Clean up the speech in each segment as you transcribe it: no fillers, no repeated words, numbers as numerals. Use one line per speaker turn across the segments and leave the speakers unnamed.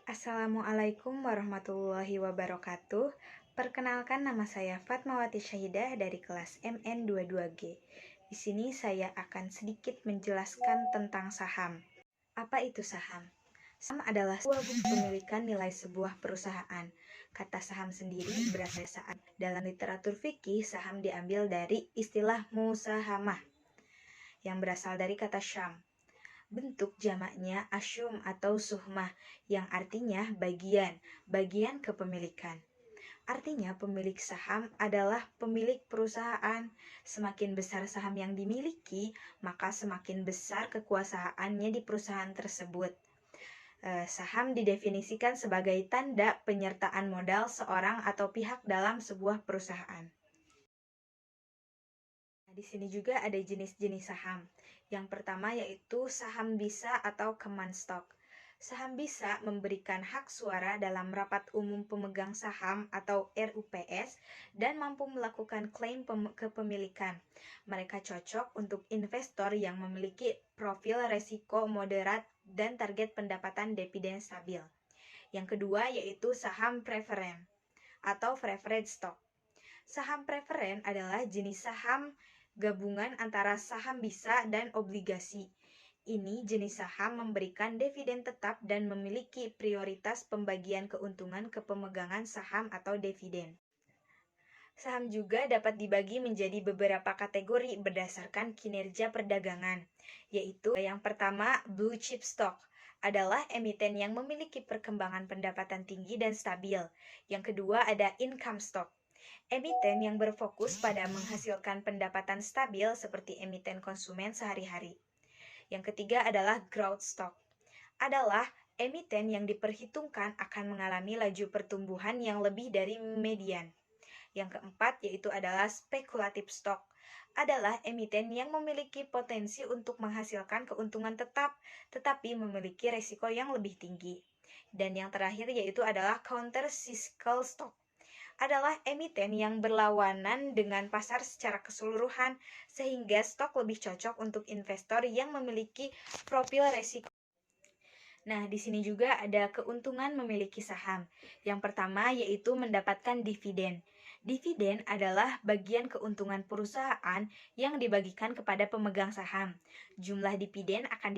Assalamualaikum warahmatullahi wabarakatuh. Perkenalkan, nama saya Fatmawati Syahidah dari kelas MN22G. Di sini saya akan sedikit menjelaskan tentang saham. Apa itu saham? Saham adalah sebuah bukti kepemilikan nilai sebuah perusahaan. Kata saham sendiri berasal dari saat. Dalam literatur fikih, saham diambil dari istilah musahamah yang berasal dari kata syam. Bentuk jamaknya asyum atau suhmah yang artinya bagian kepemilikan. Artinya pemilik saham adalah pemilik perusahaan. Semakin besar saham yang dimiliki, maka semakin besar kekuasaannya di perusahaan tersebut. Saham didefinisikan sebagai tanda penyertaan modal seorang atau pihak dalam sebuah perusahaan. Di sini juga ada jenis-jenis saham. Yang pertama yaitu saham bisa atau common stock. Saham bisa memberikan hak suara dalam rapat umum pemegang saham atau RUPS dan mampu melakukan klaim kepemilikan. Mereka cocok untuk investor yang memiliki profil resiko moderat dan target pendapatan dividen stabil. Yang kedua yaitu saham preferen atau preferred stock. Saham preferen adalah jenis saham gabungan antara saham bisa dan obligasi. Ini jenis saham memberikan dividen tetap dan memiliki prioritas pembagian keuntungan kepemegangan saham atau dividen. Saham juga dapat dibagi menjadi beberapa kategori berdasarkan kinerja perdagangan, yaitu yang pertama blue chip stock adalah emiten yang memiliki perkembangan pendapatan tinggi dan stabil. Yang kedua ada income stock. Emiten yang berfokus pada menghasilkan pendapatan stabil seperti emiten konsumen sehari-hari. Yang ketiga adalah growth stock. Adalah emiten yang diperhitungkan akan mengalami laju pertumbuhan yang lebih dari median. Yang keempat yaitu adalah speculative stock. Adalah emiten yang memiliki potensi untuk menghasilkan keuntungan tetap, tetapi memiliki resiko yang lebih tinggi. Dan yang terakhir yaitu adalah counter cyclical stock. Adalah emiten yang berlawanan dengan pasar secara keseluruhan, sehingga stok lebih cocok untuk investor yang memiliki profil resiko. Nah, di sini juga ada keuntungan memiliki saham. Yang pertama yaitu mendapatkan dividen. Dividen adalah bagian keuntungan perusahaan yang dibagikan kepada pemegang saham. Jumlah dividen akan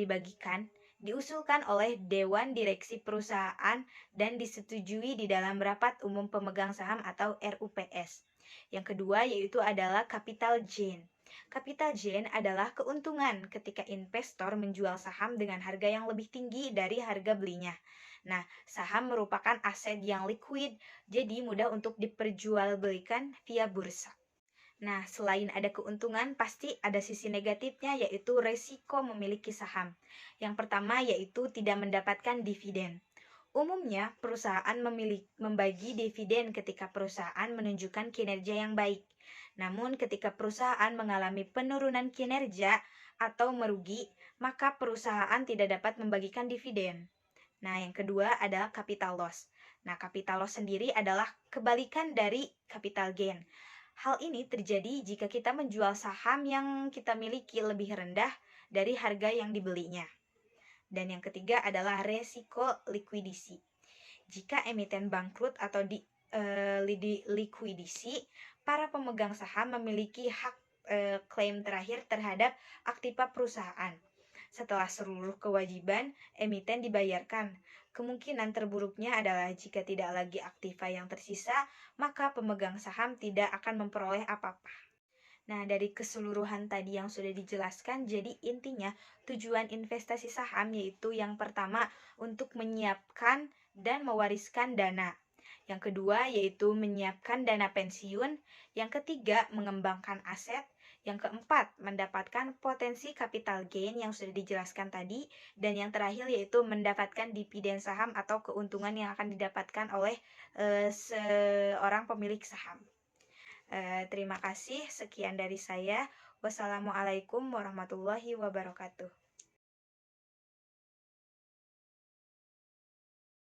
diusulkan oleh Dewan Direksi Perusahaan dan disetujui di dalam Rapat Umum Pemegang Saham atau RUPS. Yang kedua yaitu adalah capital gain. Capital gain adalah keuntungan ketika investor menjual saham dengan harga yang lebih tinggi dari harga belinya. Nah, saham merupakan aset yang liquid, jadi mudah untuk diperjualbelikan via bursa. Nah, selain ada keuntungan, pasti ada sisi negatifnya, yaitu resiko memiliki saham. Yang pertama yaitu tidak mendapatkan dividen. Umumnya, perusahaan membagi dividen ketika perusahaan menunjukkan kinerja yang baik. Namun, ketika perusahaan mengalami penurunan kinerja atau merugi, maka perusahaan tidak dapat membagikan dividen. Nah, yang kedua adalah capital loss. Nah, capital loss sendiri adalah kebalikan dari capital gain. Hal ini terjadi jika kita menjual saham yang kita miliki lebih rendah dari harga yang dibelinya. Dan yang ketiga adalah resiko likuidisi. Jika emiten bangkrut atau likuidisi, para pemegang saham memiliki hak klaim terakhir terhadap aktiva perusahaan. Setelah seluruh kewajiban emiten dibayarkan, kemungkinan terburuknya adalah jika tidak lagi aktiva yang tersisa, maka pemegang saham tidak akan memperoleh apa-apa. Nah, dari keseluruhan tadi yang sudah dijelaskan, jadi intinya tujuan investasi saham yaitu yang pertama untuk menyiapkan dan mewariskan dana. Yang kedua yaitu menyiapkan dana pensiun. Yang ketiga mengembangkan aset. Yang keempat mendapatkan potensi capital gain yang sudah dijelaskan tadi. Dan yang terakhir yaitu mendapatkan dividen saham atau keuntungan yang akan didapatkan oleh seorang pemilik saham. Terima kasih, sekian dari saya. Wassalamualaikum warahmatullahi wabarakatuh.